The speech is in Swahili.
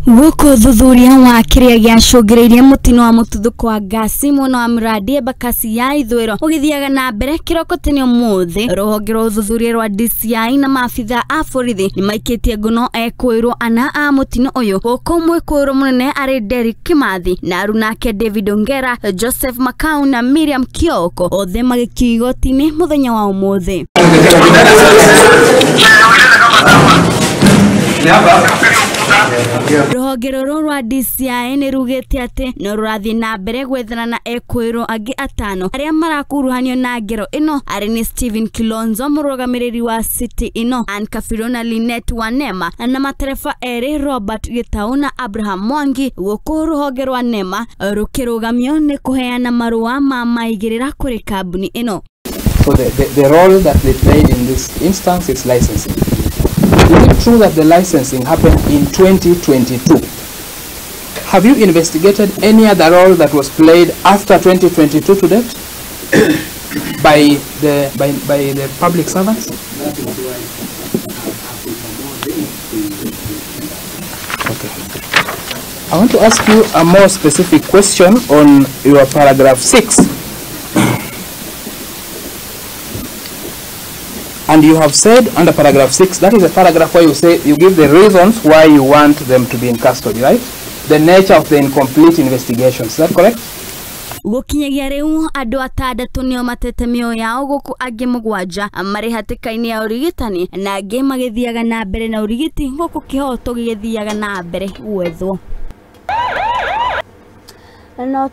Guko thuthuria wa kiria giacungireirie mutino wa Mututhuko wa Gasi mwena wa Mradi Embakasi ya Ithuiro ugithiaga na mbere Kiroko tene Umuthi. Ruhonge rwa uthuthuria rwa DCI na Maabithaa a Borithi Nimaikitie Ngono Ekuirwo ana a mutino uyu guko Ekuirwo munene ari Derek Kimathi na arunake David Ongera, Joseph Makau na Miriam Kiroko othe magikio Igoti-ini muthenya wa Umuthi. Ruhonge rwa DCI ni rugite ati no rurathie na mbere gwethana na Ekuirwo angi atano aria marakuruhanio na ngero ino ari ni Steven Kilonzo murugamiriri wa city ino, Angi na Linet Wanema na matereba eri Robert Gitau na Abraham Mwangi. Guko ruhonge rwa Nema rukirugamio ni kuheana marua ma maigirira kuri kambuni ino. So the role that they played in this instance is licensing. Is it true that the licensing happened in 2022? Have you investigated any other role that was played after 2022 to date by the public servants? Okay. I want to ask you a more specific question on your paragraph 6. And you have said under paragraph 6, that is a paragraph where you say you give the reasons why you want them to be in custody, right? The nature of the incomplete investigation. Is that correct? Gukinyio riu andu atandatu nio matete mioyo yao guku angi mugwanja mari hatikaini ya urigitani na angi magithiaga na mbere na urigiti guku kihoto gigithiaga na mbere gwethwo. No